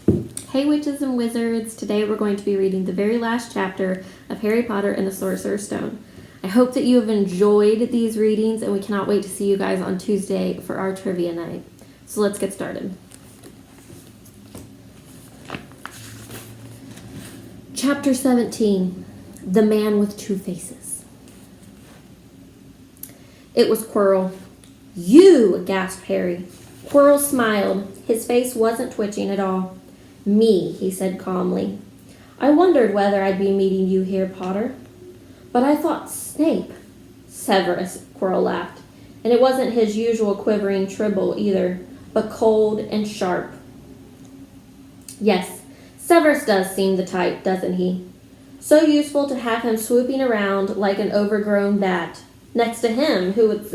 Hey witches and wizards, today we're going to be reading the very last chapter of Harry Potter and the Sorcerer's Stone. I hope that you have enjoyed these readings and we cannot wait to see you guys on Tuesday for our trivia night. So let's get started. Chapter 17, The Man with Two Faces. It was Quirrell. "You!" gasped Harry. Quirrell smiled. His face wasn't twitching at all. "Me," he said calmly. "I wondered whether I'd be meeting you here, Potter. But I thought Snape." "Severus," Quirrell laughed, and it wasn't his usual quivering treble either, but cold and sharp. "Yes, Severus does seem the type, doesn't he? So useful to have him swooping around like an overgrown bat. Next to him, who would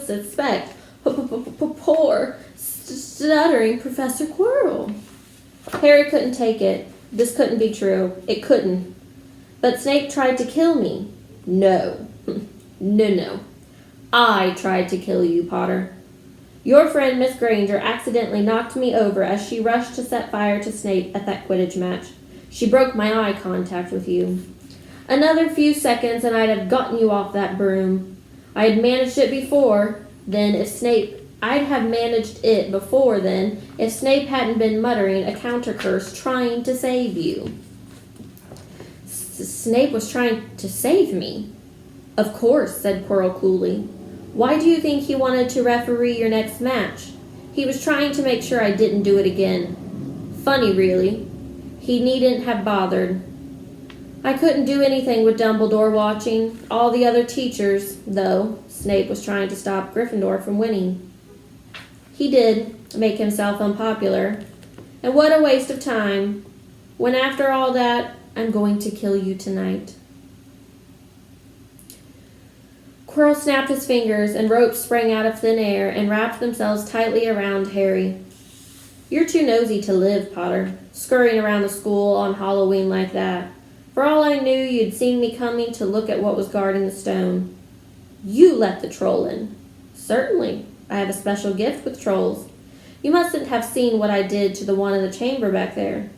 suspect poor, stuttering Professor Quirrell?" Harry couldn't take it. This couldn't be true. It couldn't. "But Snape tried to kill me." No. No. I tried to kill you, Potter. Your friend Miss Granger accidentally knocked me over as she rushed to set fire to Snape at that Quidditch match. She broke my eye contact with you. Another few seconds and I'd have gotten you off that broom. I had managed it before then if Snape hadn't been muttering a counter curse trying to save you. Snape was trying to save me? Of course, said Quirrell coolly. Why do you think he wanted to referee your next match? He was trying to make sure I didn't do it again. Funny, really. He needn't have bothered. I couldn't do anything with Dumbledore watching. All the other teachers, though, Snape was trying to stop Gryffindor from winning. He did make himself unpopular. And what a waste of time, when after all that, I'm going to kill you tonight. Quirrell snapped his fingers and ropes sprang out of thin air and wrapped themselves tightly around Harry. You're too nosy to live, Potter, scurrying around the school on Halloween like that. For all I knew, you'd seen me coming to look at what was guarding the stone. You let the troll in. Certainly. I have a special gift with trolls. You mustn't have seen what I did to the one in the chamber back there.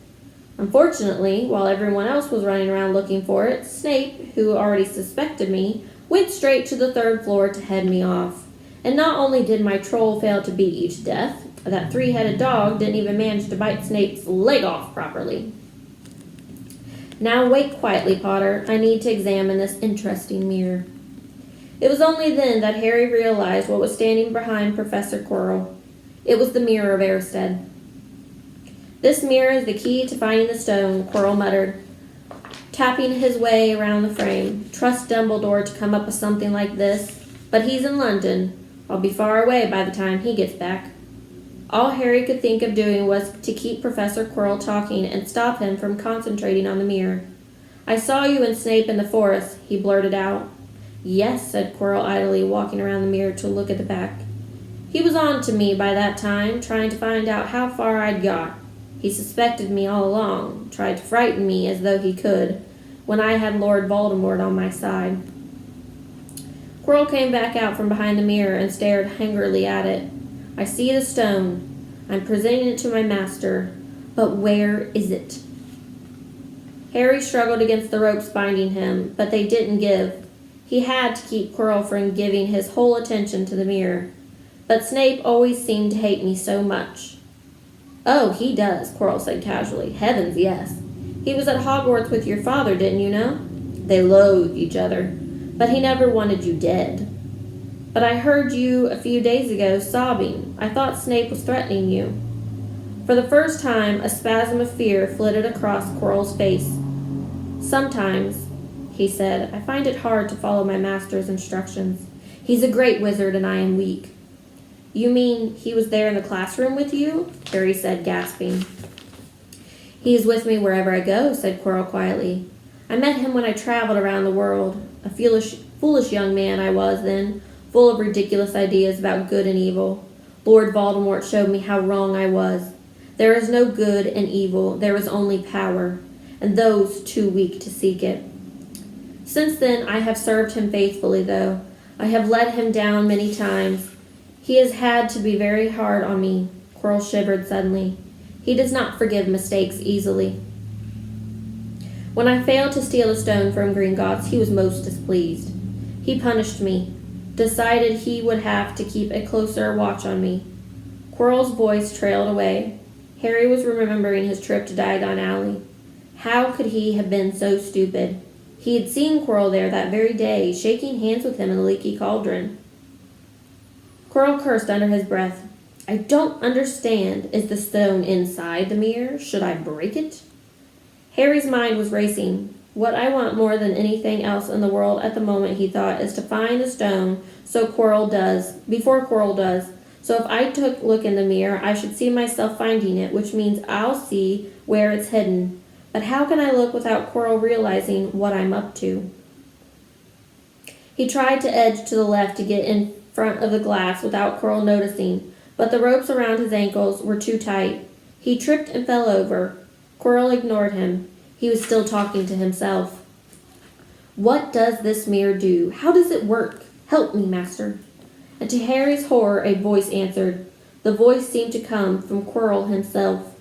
Unfortunately, while everyone else was running around looking for it, Snape, who already suspected me, went straight to the third floor to head me off. And not only did my troll fail to beat you to death, that three-headed dog didn't even manage to bite Snape's leg off properly. Now wait quietly, Potter. I need to examine this interesting mirror. It was only then that Harry realized what was standing behind Professor Quirrell. It was the Mirror of Erised. This mirror is the key to finding the stone, Quirrell muttered, tapping his way around the frame. Trust Dumbledore to come up with something like this, but he's in London. I'll be far away by the time he gets back. All Harry could think of doing was to keep Professor Quirrell talking and stop him from concentrating on the mirror. I saw you and Snape in the forest, he blurted out. Yes, said Quirrell idly, walking around the mirror to look at the back. He was on to me by that time, trying to find out how far I'd got. He suspected me all along, tried to frighten me as though he could, when I had Lord Voldemort on my side. Quirrell came back out from behind the mirror and stared hungrily at it. I see the stone. I'm presenting it to my master. But where is it? Harry struggled against the ropes binding him, but they didn't give. He had to keep Quirrell from giving his whole attention to the mirror. But Snape always seemed to hate me so much. Oh, he does, Quirrell said casually. Heavens, yes. He was at Hogwarts with your father, didn't you know? They loathed each other, but he never wanted you dead. But I heard you a few days ago sobbing. I thought Snape was threatening you. For the first time, a spasm of fear flitted across Quirrell's face. Sometimes, he said, I find it hard to follow my master's instructions. He's a great wizard and I am weak. You mean he was there in the classroom with you? Harry said, gasping. He is with me wherever I go, said Quirrell quietly. I met him when I traveled around the world. A foolish young man I was then, full of ridiculous ideas about good and evil. Lord Voldemort showed me how wrong I was. There is no good and evil, there is only power, and those too weak to seek it. Since then I have served him faithfully, though. I have let him down many times. He has had to be very hard on me. Quirrell shivered suddenly. He does not forgive mistakes easily. When I failed to steal a stone from Gringotts, he was most displeased. He punished me, decided he would have to keep a closer watch on me. Quirrell's voice trailed away. Harry was remembering his trip to Diagon Alley. How could he have been so stupid? He had seen Quirrell there that very day, shaking hands with him in the leaky cauldron. Quirrell cursed under his breath. I don't understand. Is the stone inside the mirror? Should I break it? Harry's mind was racing. What I want more than anything else in the world at the moment, he thought, is to find the stone before Quirrell does. So if I took a look in the mirror, I should see myself finding it, which means I'll see where it's hidden. But how can I look without Quirrell realizing what I'm up to? He tried to edge to the left to get in front of the glass without Quirrell noticing, but the ropes around his ankles were too tight. He tripped and fell over. Quirrell ignored him. He was still talking to himself. What does this mirror do? How does it work? Help me, master. And to Harry's horror, a voice answered. The voice seemed to come from Quirrell himself.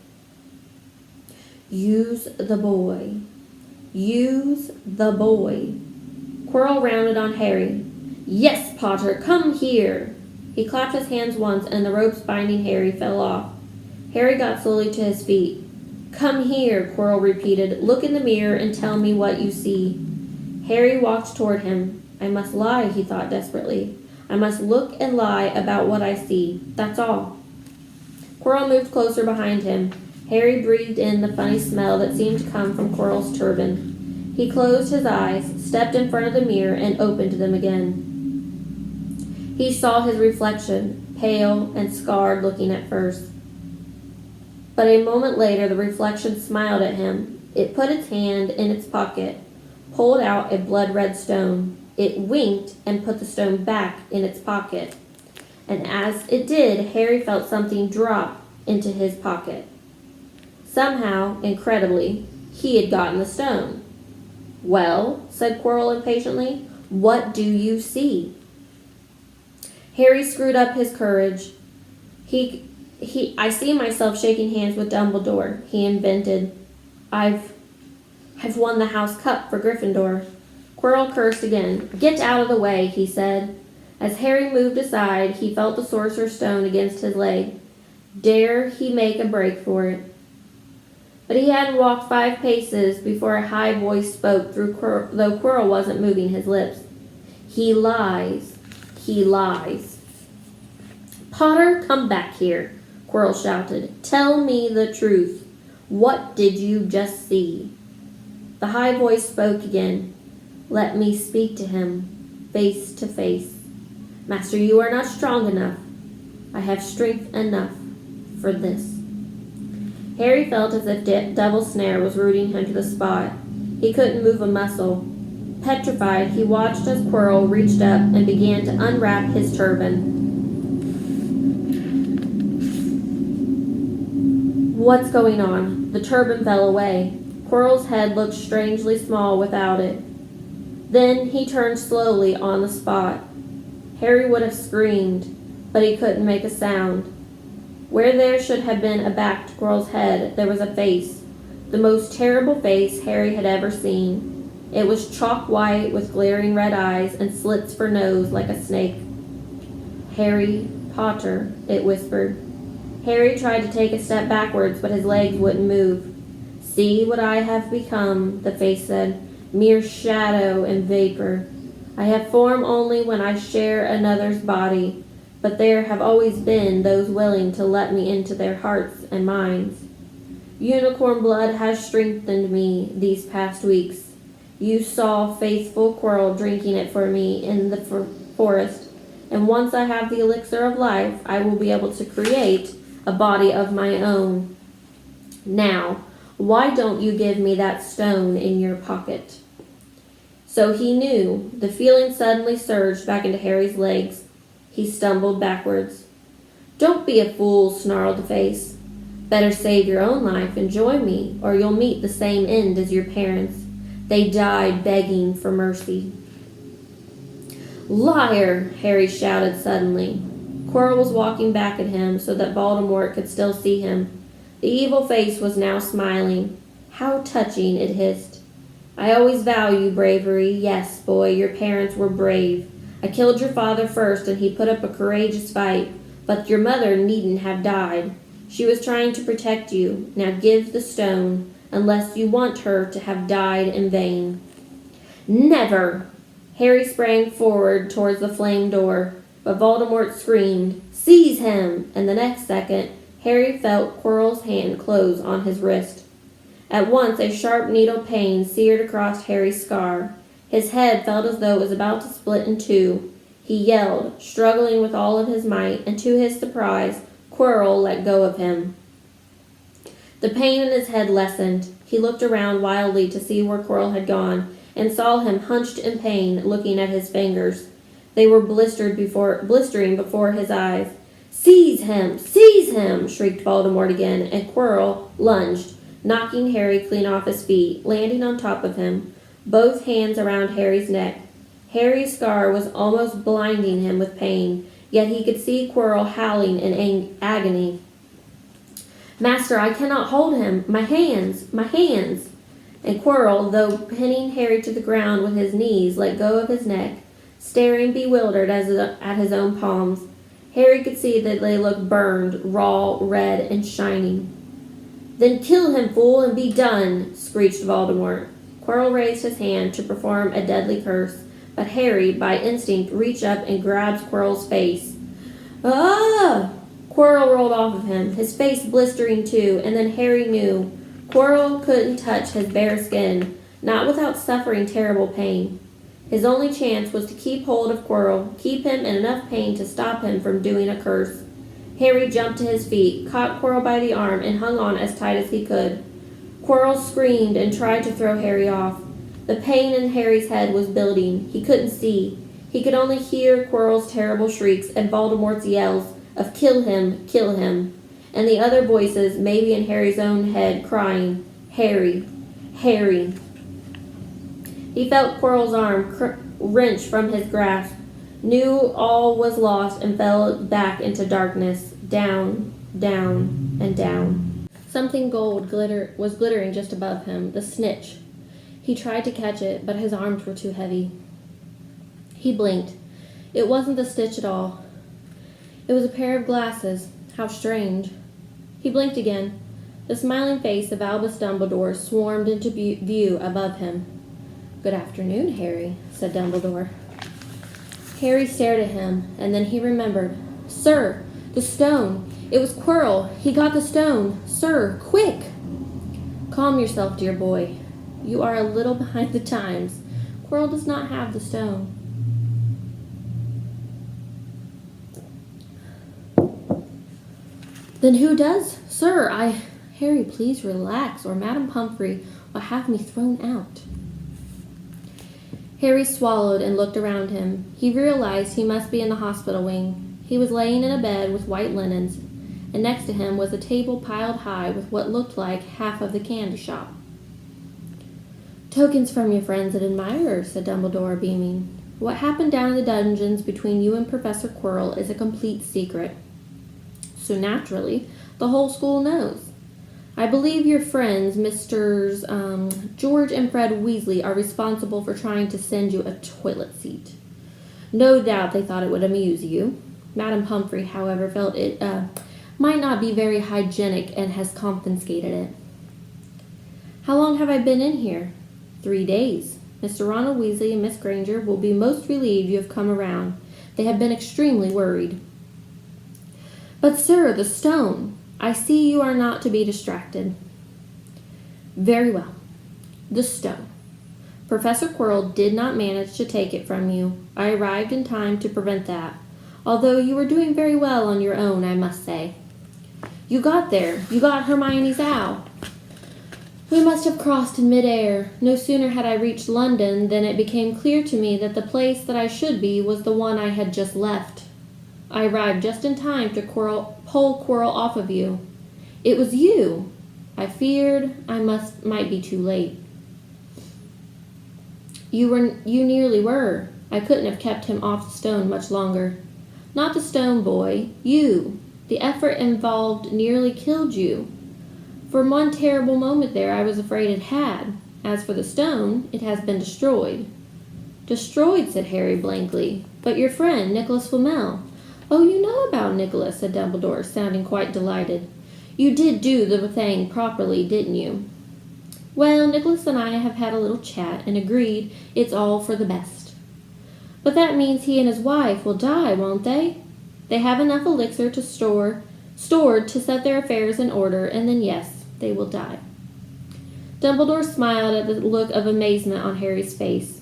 Use the boy. Use the boy. Quirrell rounded on Harry. Yes, Potter, come here. He clapped his hands once, and the ropes binding Harry fell off. Harry got slowly to his feet. Come here, Quirrell repeated. Look in the mirror and tell me what you see. Harry walked toward him. I must lie, he thought desperately. I must look and lie about what I see. That's all. Quirrell moved closer behind him. Harry breathed in the funny smell that seemed to come from Quirrell's turban. He closed his eyes, stepped in front of the mirror, and opened them again. He saw his reflection, pale and scarred looking at first. But a moment later, the reflection smiled at him. It put its hand in its pocket, pulled out a blood-red stone. It winked and put the stone back in its pocket. And as it did, Harry felt something drop into his pocket. Somehow, incredibly, he had gotten the stone. Well, said Quirrell impatiently, what do you see? Harry screwed up his courage. I see myself shaking hands with Dumbledore, he invented. I've won the House Cup for Gryffindor. Quirrell cursed again. Get out of the way, he said. As Harry moved aside, he felt the Sorcerer's stone against his leg. Dare he make a break for it? But he hadn't walked 5 paces before a high voice spoke, though Quirrell wasn't moving his lips. He lies. He lies. Potter, come back here, Quirrell shouted. Tell me the truth. What did you just see? The high voice spoke again. Let me speak to him, face to face. Master, you are not strong enough. I have strength enough for this. Harry felt as if Devil's Snare was rooting him to the spot. He couldn't move a muscle. Petrified, he watched as Quirrell reached up and began to unwrap his turban. What's going on? The turban fell away. Quirrell's head looked strangely small without it. Then he turned slowly on the spot. Harry would have screamed, but he couldn't make a sound. Where there should have been a back to Quirrell's head, there was a face, the most terrible face Harry had ever seen. It was chalk white with glaring red eyes and slits for nose like a snake. Harry Potter, it whispered. Harry tried to take a step backwards, but his legs wouldn't move. See what I have become, the face said, mere shadow and vapor. I have form only when I share another's body, but there have always been those willing to let me into their hearts and minds. Unicorn blood has strengthened me these past weeks. You saw faithful Quirrell drinking it for me in the forest, and once I have the elixir of life, I will be able to create a body of my own. Now, why don't you give me that stone in your pocket? So he knew. The feeling suddenly surged back into Harry's legs. He stumbled backwards. Don't be a fool, snarled the face. Better save your own life and join me, or you'll meet the same end as your parents. They died begging for mercy. Liar! Harry shouted suddenly. Quirrell was walking back at him so that Voldemort could still see him. The evil face was now smiling. How touching, it hissed. I always value bravery. Yes, boy, your parents were brave. I killed your father first, and he put up a courageous fight, but your mother needn't have died. She was trying to protect you. Now give the stone, unless you want her to have died in vain. Never! Harry sprang forward towards the flame door, but Voldemort screamed, Seize him! And the next second, Harry felt Quirrell's hand close on his wrist. At once a sharp needle pain seared across Harry's scar. His head felt as though it was about to split in two. He yelled, struggling with all of his might, and to his surprise, Quirrell let go of him. The pain in his head lessened. He looked around wildly to see where Quirrell had gone, and saw him hunched in pain, looking at his fingers. They were blistering before his eyes. Seize him! Seize him! Shrieked Voldemort again, and Quirrell lunged, knocking Harry clean off his feet, landing on top of him, both hands around Harry's neck. Harry's scar was almost blinding him with pain, yet he could see Quirrell howling in agony. Master, I cannot hold him. My hands! My hands! And Quirrell, though pinning Harry to the ground with his knees, let go of his neck, staring bewildered at his own palms. Harry could see that they looked burned, raw, red, and shining. Then kill him, fool, and be done, screeched Voldemort. Quirrell raised his hand to perform a deadly curse, but Harry, by instinct, reached up and grabbed Quirrell's face. Ah! Quirrell rolled off of him, his face blistering too, and then Harry knew Quirrell couldn't touch his bare skin, not without suffering terrible pain. His only chance was to keep hold of Quirrell, keep him in enough pain to stop him from doing a curse. Harry jumped to his feet, caught Quirrell by the arm, and hung on as tight as he could. Quirrell screamed and tried to throw Harry off. The pain in Harry's head was building. He couldn't see. He could only hear Quirrell's terrible shrieks and Voldemort's yells of kill him, and the other voices, maybe in Harry's own head, crying, Harry, Harry. He felt Quirrell's arm wrench from his grasp, knew all was lost, and fell back into darkness, down, down, and down. Something gold was glittering just above him, the snitch. He tried to catch it, but his arms were too heavy. He blinked. It wasn't the stitch at all. It was a pair of glasses. How strange. He blinked again. The smiling face of Albus Dumbledore swarmed into view above him. Good afternoon, Harry, said Dumbledore. Harry stared at him, and then he remembered. Sir, the stone. It was Quirrell. He got the stone. Sir, quick! Calm yourself, dear boy. You are a little behind the times. Quirrell does not have the stone. Then who does? Sir, Harry, please relax, or Madame Pomfrey will have me thrown out. Harry swallowed and looked around him. He realized he must be in the hospital wing. He was laying in a bed with white linens, and next to him was a table piled high with what looked like half of the candy shop. Tokens from your friends and admirers, said Dumbledore, beaming. What happened down in the dungeons between you and Professor Quirrell is a complete secret. So naturally, the whole school knows. I believe your friends, Misters George and Fred Weasley, are responsible for trying to send you a toilet seat. No doubt they thought it would amuse you. Madame Pomfrey, however, felt it might not be very hygienic and has confiscated it. How long have I been in here? 3 days. Mr. Ronald Weasley and Miss Granger will be most relieved you have come around. They have been extremely worried. But, sir, the stone. I see you are not to be distracted. Very well. The stone. Professor Quirrell did not manage to take it from you. I arrived in time to prevent that, although you were doing very well on your own, I must say. You got there. You got Hermione's owl. We must have crossed in midair. No sooner had I reached London than it became clear to me that the place that I should be was the one I had just left. I arrived just in time to pull Quirrell off of you. It was you. I feared I might be too late. You nearly were. I couldn't have kept him off the stone much longer. Not the stone, boy. You. The effort involved nearly killed you. For one terrible moment there I was afraid it had. As for the stone, it has been destroyed." "Destroyed," said Harry blankly. "But your friend, Nicholas Flamel." "Oh, you know about Nicholas," said Dumbledore, sounding quite delighted. "You did do the thing properly, didn't you?" "Well, Nicholas and I have had a little chat and agreed it's all for the best." "But that means he and his wife will die, won't they?" "They have enough elixir to stored to set their affairs in order, and then yes, they will die." Dumbledore smiled at the look of amazement on Harry's face.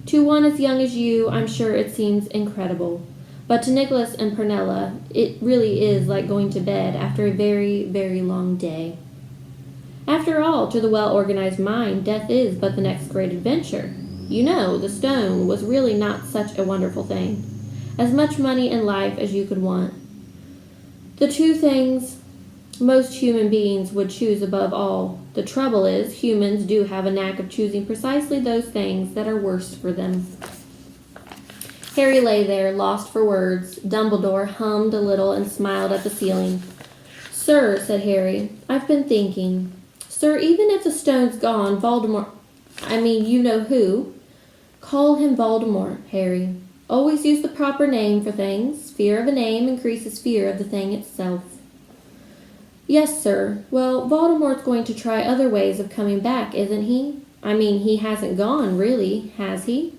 "To one as young as you, I'm sure it seems incredible. But to Nicholas and Pernilla, it really is like going to bed after a very, very long day. After all, to the well-organized mind, death is but the next great adventure. You know, the stone was really not such a wonderful thing. As much money and life as you could want. The two things most human beings would choose above all. The trouble is, humans do have a knack of choosing precisely those things that are worst for them." Harry lay there, lost for words. Dumbledore hummed a little and smiled at the ceiling. "Sir," said Harry, "I've been thinking. Sir, even if the stone's gone, you know who. Call him Voldemort, Harry. Always use the proper name for things. Fear of a name increases fear of the thing itself." "Yes, sir. Well, Voldemort's going to try other ways of coming back, isn't he? He hasn't gone, really, has he?"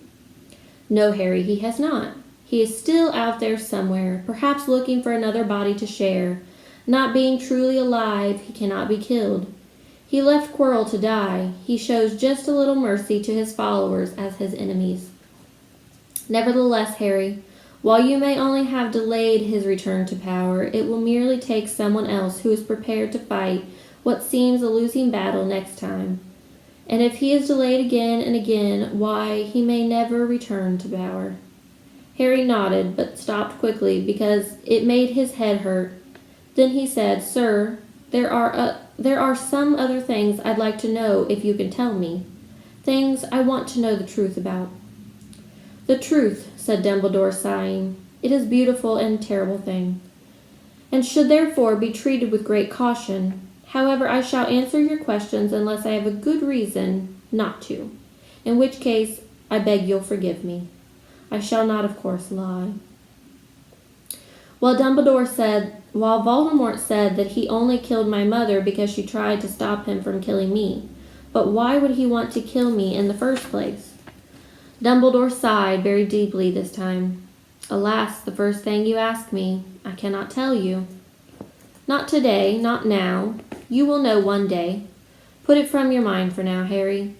"No, Harry, he has not. He is still out there somewhere, perhaps looking for another body to share. Not being truly alive, he cannot be killed. He left Quirrell to die. He shows just a little mercy to his followers as his enemies. Nevertheless, Harry, while you may only have delayed his return to power, it will merely take someone else who is prepared to fight what seems a losing battle next time. And if he is delayed again and again, why, he may never return to power." Harry nodded, but stopped quickly because it made his head hurt. Then he said, "Sir, there are some other things I'd like to know if you can tell me. Things I want to know the truth about." "The truth," said Dumbledore, sighing. "It is a beautiful and terrible thing, and should therefore be treated with great caution. However, I shall answer your questions unless I have a good reason not to, in which case I beg you'll forgive me. I shall not, of course, lie." While Voldemort said that he only killed my mother because she tried to stop him from killing me, but why would he want to kill me in the first place? Dumbledore sighed very deeply this time. "Alas, the first thing you ask me, I cannot tell you." "Not today, not now. You will know one day. Put it from your mind for now, Harry.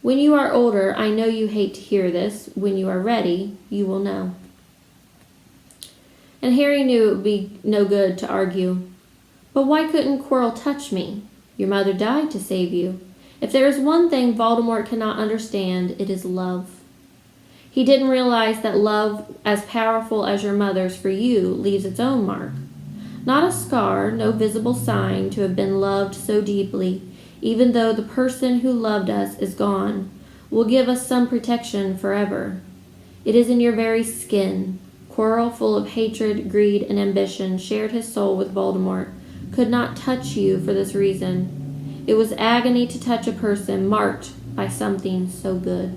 When you are older, I know you hate to hear this. When you are ready, you will know." And Harry knew it would be no good to argue. "But why couldn't Quirrell touch me? Your mother died to save you. If there is one thing Voldemort cannot understand, it is love. He didn't realize that love, as powerful as your mother's for you, leaves its own mark. Not a scar, no visible sign to have been loved so deeply, even though the person who loved us is gone, will give us some protection forever. It is in your very skin. Quirrell, full of hatred, greed, and ambition, shared his soul with Voldemort, could not touch you for this reason. It was agony to touch a person marked by something so good."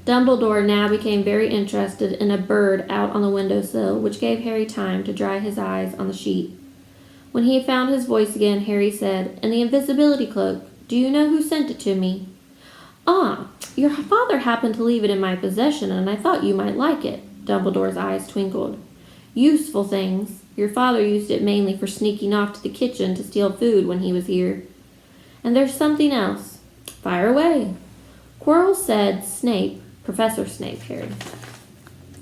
Dumbledore now became very interested in a bird out on the windowsill, which gave Harry time to dry his eyes on the sheet. When he found his voice again, Harry said, "And the invisibility cloak, do you know who sent it to me?" "Ah, your father happened to leave it in my possession, and I thought you might like it." Dumbledore's eyes twinkled. "Useful things. Your father used it mainly for sneaking off to the kitchen to steal food when he was here. And there's something else." "Fire away." "Quirrell said Professor Snape, Harry."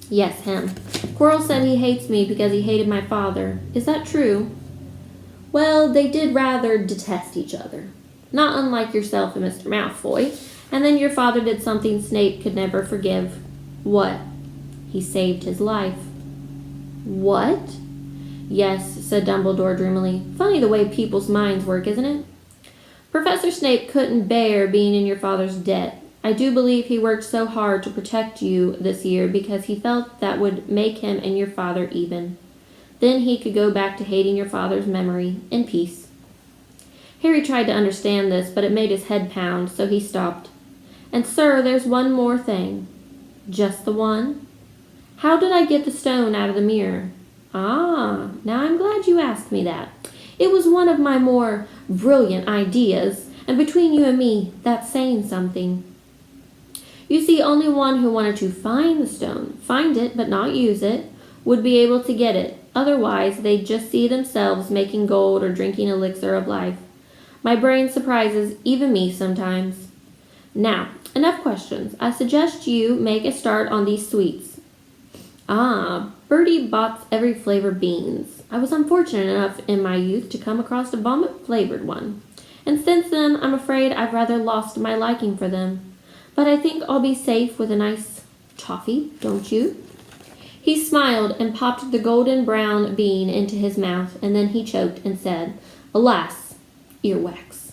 "Yes, him. Quirrell said he hates me because he hated my father. Is that true?" "Well, they did rather detest each other. Not unlike yourself and Mr. Malfoy. And then your father did something Snape could never forgive." "What?" "He saved his life." "What?" "Yes," said Dumbledore dreamily. "Funny the way people's minds work, isn't it? Professor Snape couldn't bear being in your father's debt. I do believe he worked so hard to protect you this year because he felt that would make him and your father even. Then he could go back to hating your father's memory in peace." Harry tried to understand this, but it made his head pound, so he stopped. "And, sir, there's one more thing." "Just the one?" "How did I get the stone out of the mirror?" "Ah, now I'm glad you asked me that. It was one of my more brilliant ideas, and between you and me, that's saying something. You see, only one who wanted to find the stone, find it but not use it, would be able to get it. Otherwise, they'd just see themselves making gold or drinking elixir of life. My brain surprises even me sometimes. Now, enough questions. I suggest you make a start on these sweets." "Ah, Bertie bought every flavor beans. I was unfortunate enough in my youth to come across a vomit-flavored one, and since then I'm afraid I've rather lost my liking for them. But I think I'll be safe with a nice toffee, don't you?" He smiled and popped the golden brown bean into his mouth, and then he choked and said, "Alas, earwax."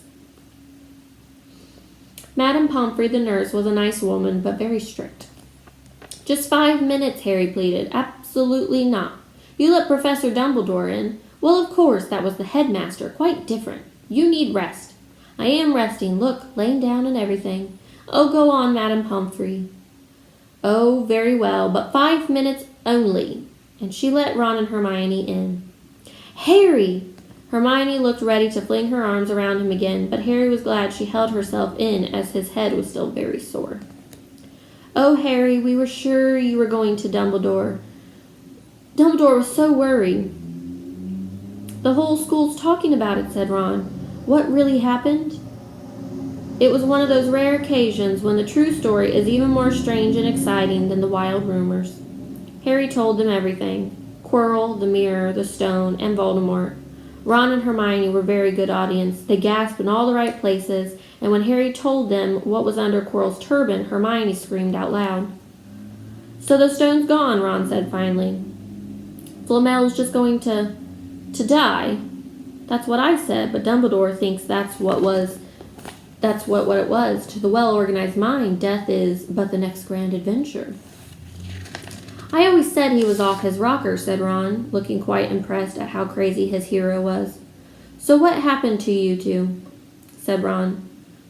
Madame Pomfrey, the nurse, was a nice woman, but very strict. "Just 5 minutes," Harry pleaded. "Absolutely not. You let Professor Dumbledore in. Well, of course, that was the headmaster. Quite different. You need rest." "I am resting. Look, laying down and everything." "Oh, go on, Madame Pomfrey." "Oh, very well, but 5 minutes only." And she let Ron and Hermione in. "Harry!" Hermione looked ready to fling her arms around him again, but Harry was glad she held herself in as his head was still very sore. "Oh, Harry, we were sure you were going to Dumbledore. Dumbledore was so worried." "The whole school's talking about it," said Ron. "What really happened?" It was one of those rare occasions when the true story is even more strange and exciting than the wild rumors. Harry told them everything. Quirrell, the mirror, the stone, and Voldemort. Ron and Hermione were very good audience. They gasped in all the right places, and when Harry told them what was under Quirrell's turban, Hermione screamed out loud. "So the stone's gone," Ron said finally. "Flamel's just going to die." "That's what I said, but Dumbledore thinks that's what it was. To the well-organized mind, death is but the next grand adventure." "I always said he was off his rocker," said Ron, looking quite impressed at how crazy his hero was. "So what happened to you two?" said Ron.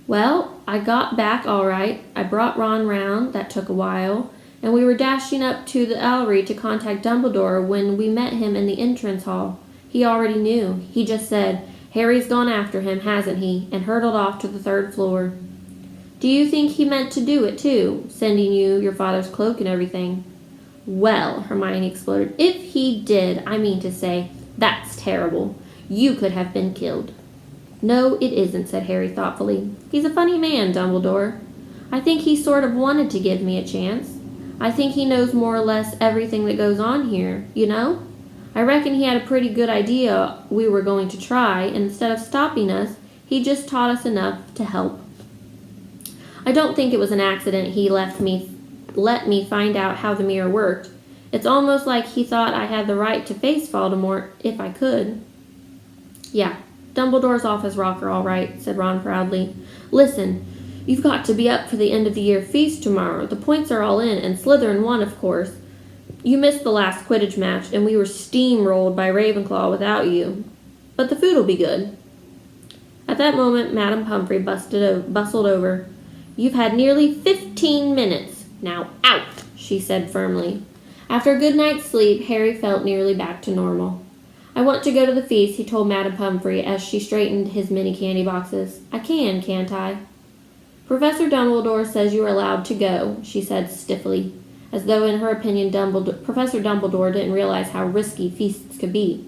"Well, I got back all right. I brought Ron round. That took a while. And we were dashing up to the Ellery to contact Dumbledore when we met him in the entrance hall. He already knew. He just said, 'Harry's gone after him, hasn't he?' and hurtled off to the 3rd floor. Do you think he meant to do it, too, sending you your father's cloak and everything?" "Well," Hermione exploded, "if he did, I mean to say, that's terrible. You could have been killed." "No, it isn't," said Harry thoughtfully. "He's a funny man, Dumbledore. I think he sort of wanted to give me a chance. I think he knows more or less everything that goes on here, you know? I reckon he had a pretty good idea we were going to try, and instead of stopping us, he just taught us enough to help. I don't think it was an accident he let me find out how the mirror worked. It's almost like he thought I had the right to face Voldemort if I could." "Yeah, Dumbledore's off his rocker all right," said Ron proudly. "Listen, you've got to be up for the end-of-the-year feast tomorrow. The points are all in, and Slytherin won, of course. You missed the last Quidditch match, and we were steamrolled by Ravenclaw without you. But the food'll be good." At that moment, Madame Pomfrey bustled over. "You've had nearly 15 minutes. Now out," she said firmly. After a good night's sleep, Harry felt nearly back to normal. "I want to go to the feast," he told Madame Pomfrey as she straightened his mini candy boxes. "I can, can't I?" "Professor Dumbledore says you are allowed to go," she said stiffly, as though in her opinion Professor Dumbledore didn't realize how risky feasts could be.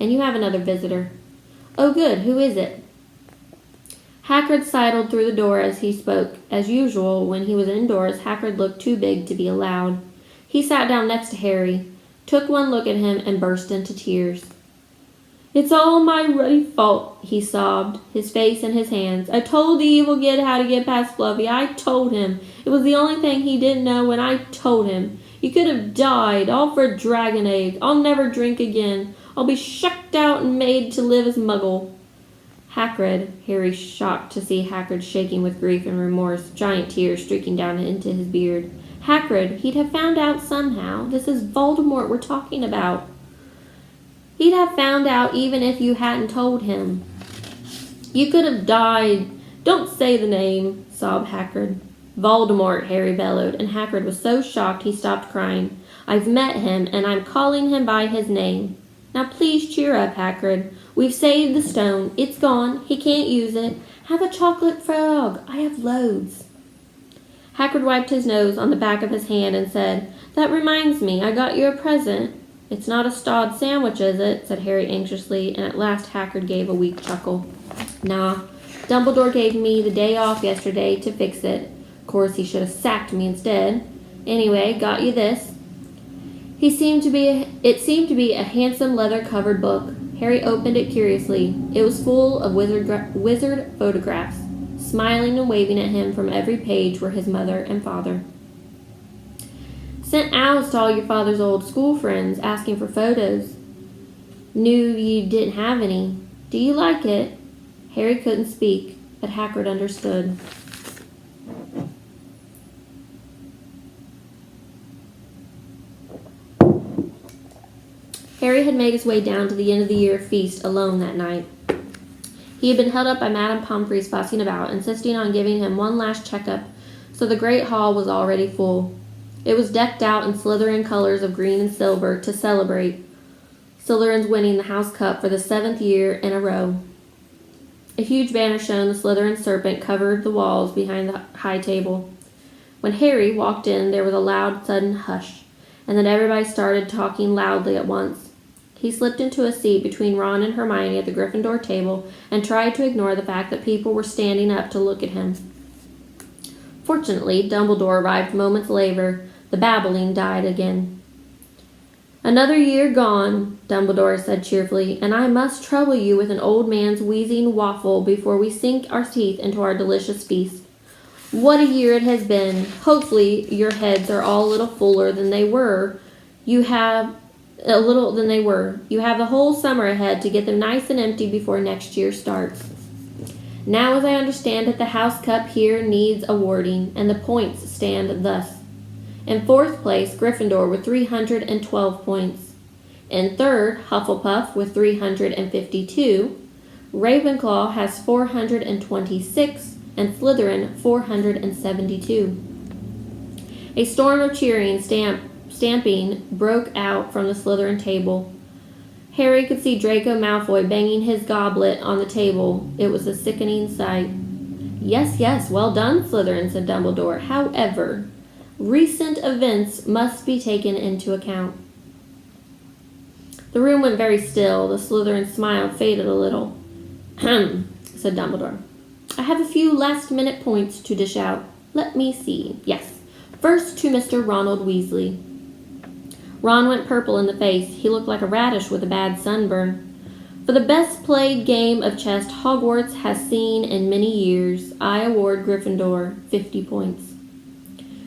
"And you have another visitor." "Oh, good. Who is it?" Hagrid sidled through the door as he spoke. As usual, when he was indoors, Hagrid looked too big to be allowed. He sat down next to Harry, took one look at him, and burst into tears. "It's all my ruddy fault," he sobbed, his face in his hands. "I told the evil kid how to get past Fluffy. I told him. It was the only thing he didn't know, and I told him. He could have died, all for a dragon egg. I'll never drink again. I'll be shucked out and made to live as Muggle." "Hagrid," Harry shocked to see Hagrid shaking with grief and remorse, giant tears streaking down into his beard. "Hagrid, he'd have found out somehow. This is Voldemort we're talking about. He'd have found out even if you hadn't told him." You could have died. Don't say the name, sobbed Hagrid. Voldemort, Harry bellowed, and Hagrid was so shocked he stopped crying. I've met him, and I'm calling him by his name. Now please cheer up, Hagrid. We've saved the stone. It's gone. He can't use it. Have a chocolate frog. I have loads. Hagrid wiped his nose on the back of his hand and said, That reminds me, I got you a present. It's not a stawed sandwich, is it? Said Harry anxiously, and at last Hagrid gave a weak chuckle. Nah, Dumbledore gave me the day off yesterday to fix it. Of course, he should have sacked me instead. Anyway, got you this. It seemed to be a handsome leather-covered book. Harry opened it curiously. It was full of wizard photographs. Smiling and waving at him from every page were his mother and father. Sent owls to all your father's old school friends asking for photos. Knew you didn't have any. Do you like it? Harry couldn't speak, but Hagrid understood. Harry had made his way down to the end of the year feast alone that night. He had been held up by Madame Pomfrey's fussing about, insisting on giving him one last checkup, so the great hall was already full. It was decked out in Slytherin colors of green and silver to celebrate Slytherin's winning the House Cup for the 7th year in a row. A huge banner showing the Slytherin serpent covered the walls behind the high table. When Harry walked in, there was a loud, sudden hush, and then everybody started talking loudly at once. He slipped into a seat between Ron and Hermione at the Gryffindor table and tried to ignore the fact that people were standing up to look at him. Fortunately, Dumbledore arrived moments later. The babbling died again. Another year gone, Dumbledore said cheerfully, and I must trouble you with an old man's wheezing waffle before we sink our teeth into our delicious feast. What a year it has been. Hopefully your heads are all a little fuller than they were. You have the whole summer ahead to get them nice and empty before next year starts. Now, as I understand it, the House Cup here needs awarding, and the points stand thus. In 4th place, Gryffindor with 312 points. In 3rd, Hufflepuff with 352. Ravenclaw has 426, and Slytherin 472. A storm of cheering stamping broke out from the Slytherin table. Harry could see Draco Malfoy banging his goblet on the table. It was a sickening sight. Yes, well done, Slytherin, said Dumbledore. However, recent events must be taken into account. The room went very still. The Slytherin smile faded a little. Said Dumbledore. I have a few last-minute points to dish out. Let me see. Yes. First to Mr. Ronald Weasley. Ron went purple in the face. He looked like a radish with a bad sunburn. For the best played game of chess Hogwarts has seen in many years, I award Gryffindor 50 points.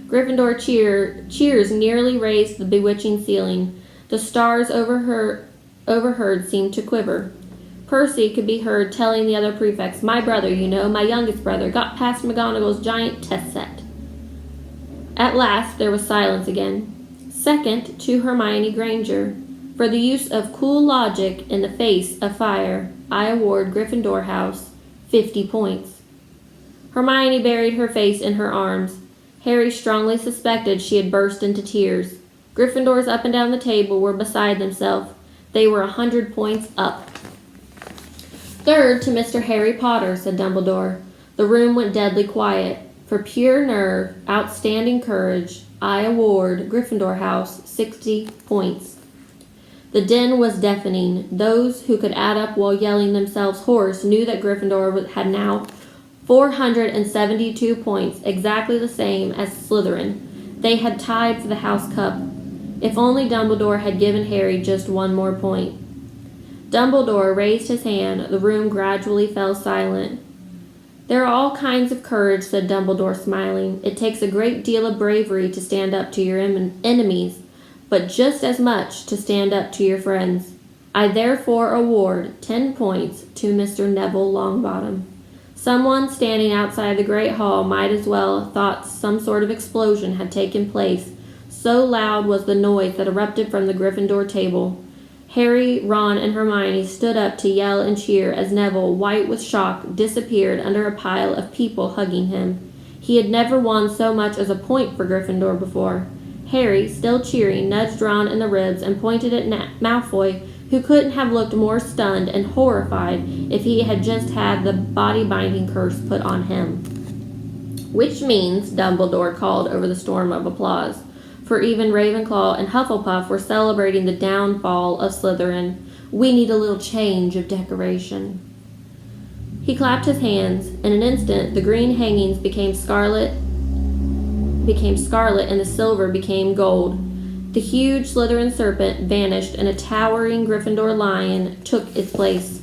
Gryffindor cheers nearly raised the bewitching ceiling. The stars overheard seemed to quiver. Percy could be heard telling the other prefects, my brother, my youngest brother, got past McGonagall's giant test set. At last, there was silence again. Second, to Hermione Granger. For the use of cool logic in the face of fire, I award Gryffindor House 50 points. Hermione buried her face in her arms. Harry strongly suspected she had burst into tears. Gryffindors up and down the table were beside themselves. They were 100 points up. Third, to Mr. Harry Potter, said Dumbledore. The room went deadly quiet. For pure nerve, outstanding courage, I award Gryffindor House 60 points. The din was deafening. Those who could add up while yelling themselves hoarse knew that Gryffindor had now 472 points, exactly the same as Slytherin. They had tied for the House Cup. If only Dumbledore had given Harry just one more point. Dumbledore raised his hand. The room gradually fell silent. There are all kinds of courage, said Dumbledore, smiling. It takes a great deal of bravery to stand up to your enemies, but just as much to stand up to your friends. I therefore award 10 points to Mr. Neville Longbottom. Someone standing outside the Great Hall might as well have thought some sort of explosion had taken place. So loud was the noise that erupted from the Gryffindor table. Harry, Ron, and Hermione stood up to yell and cheer as Neville, white with shock, disappeared under a pile of people hugging him. He had never won so much as a point for Gryffindor before. Harry, still cheering, nudged Ron in the ribs and pointed at Malfoy, who couldn't have looked more stunned and horrified if he had just had the body-binding curse put on him. "Which means," Dumbledore called over the storm of applause, for even Ravenclaw and Hufflepuff were celebrating the downfall of Slytherin, "we need a little change of decoration." He clapped his hands. In an instant, the green hangings became scarlet, and the silver became gold. The huge Slytherin serpent vanished, and a towering Gryffindor lion took its place.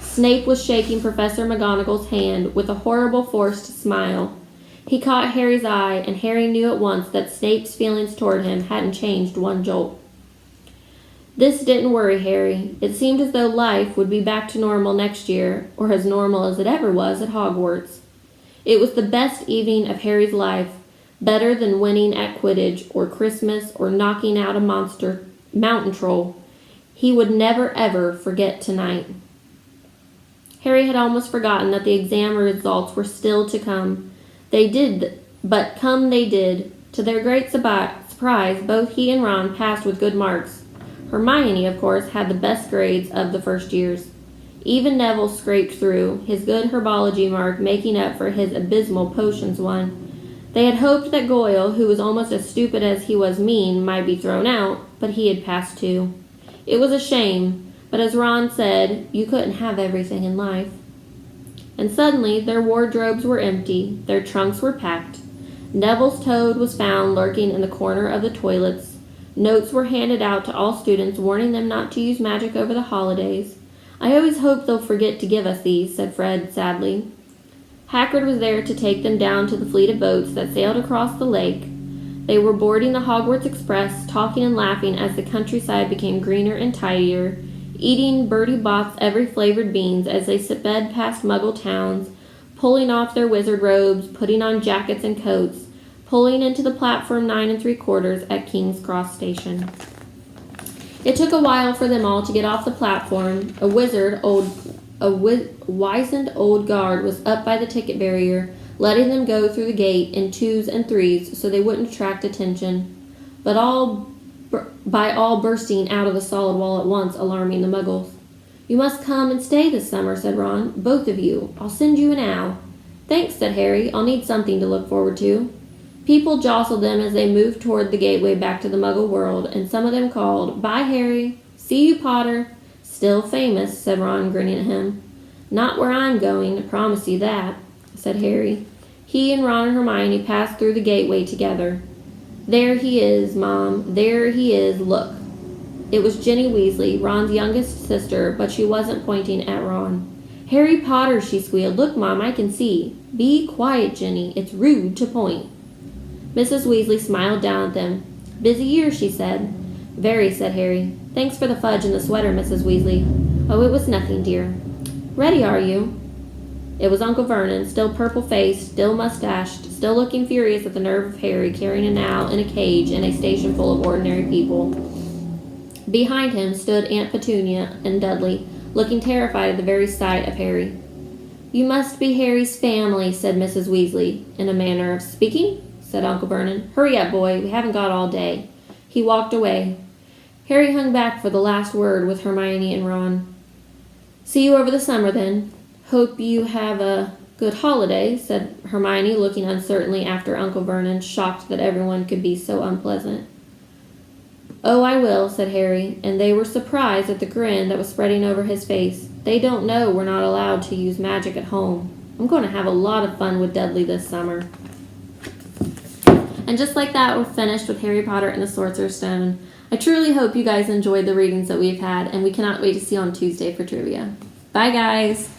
Snape was shaking Professor McGonagall's hand with a horrible forced smile. He caught Harry's eye, and Harry knew at once that Snape's feelings toward him hadn't changed one jolt. This didn't worry Harry. It seemed as though life would be back to normal next year, or as normal as it ever was at Hogwarts. It was the best evening of Harry's life, better than winning at Quidditch, or Christmas, or knocking out a mountain troll. He would never ever forget tonight. Harry had almost forgotten that the exam results were still to come. But come they did. To their great surprise, both he and Ron passed with good marks. Hermione, of course, had the best grades of the first years. Even Neville scraped through, his good herbology mark making up for his abysmal potions one. They had hoped that Goyle, who was almost as stupid as he was mean, might be thrown out, but he had passed too. It was a shame, but as Ron said, you couldn't have everything in life. And suddenly their wardrobes were empty, their trunks were packed. Neville's toad was found lurking in the corner of the toilets. Notes were handed out to all students warning them not to use magic over the holidays. "I always hope they'll forget to give us these," said Fred sadly. Hagrid was there to take them down to the fleet of boats that sailed across the lake. They were boarding the Hogwarts Express, talking and laughing as the countryside became greener and tidier, eating Bertie Bott's every flavored beans as they sped past Muggle towns, pulling off their wizard robes, putting on jackets and coats, pulling into the platform 9 3/4 at King's Cross Station. It took a while for them all to get off the platform. A wizened old guard was up by the ticket barrier, letting them go through the gate in 2s and 3s so they wouldn't attract attention, but by all bursting out of the solid wall at once, alarming the Muggles. "You must come and stay this summer," said Ron. "Both of you. I'll send you an owl." "Thanks," said Harry. "I'll need something to look forward to." People jostled them as they moved toward the gateway back to the Muggle world, and some of them called, "Bye, Harry." "See you, Potter." "Still famous," said Ron, grinning at him. "Not where I'm going, I promise you that," said Harry. He and Ron and Hermione passed through the gateway together. "There he is, Mom. There he is, look." It was Ginny Weasley, Ron's youngest sister, but she wasn't pointing at Ron. "Harry Potter," she squealed. "Look, Mom, I can see." "Be quiet, Ginny. It's rude to point." Mrs. Weasley smiled down at them. "Busy year," she said. "Very," said Harry. "Thanks for the fudge and the sweater, Mrs. Weasley." "Oh, it was nothing, dear." "Ready, are you?" It was Uncle Vernon, still purple-faced, still mustached, still looking furious at the nerve of Harry carrying an owl in a cage in a station full of ordinary people. Behind him stood Aunt Petunia and Dudley, looking terrified at the very sight of Harry. "You must be Harry's family," said Mrs. Weasley. "In a manner of speaking," said Uncle Vernon. "Hurry up, boy. We haven't got all day." He walked away. Harry hung back for the last word with Hermione and Ron. "See you over the summer, then." "Hope you have a good holiday," said Hermione, looking uncertainly after Uncle Vernon, shocked that everyone could be so unpleasant. "Oh, I will," said Harry, and they were surprised at the grin that was spreading over his face. "They don't know we're not allowed to use magic at home. I'm going to have a lot of fun with Dudley this summer." And just like that, we're finished with Harry Potter and the Sorcerer's Stone. I truly hope you guys enjoyed the readings that we've had, and we cannot wait to see you on Tuesday for trivia. Bye, guys!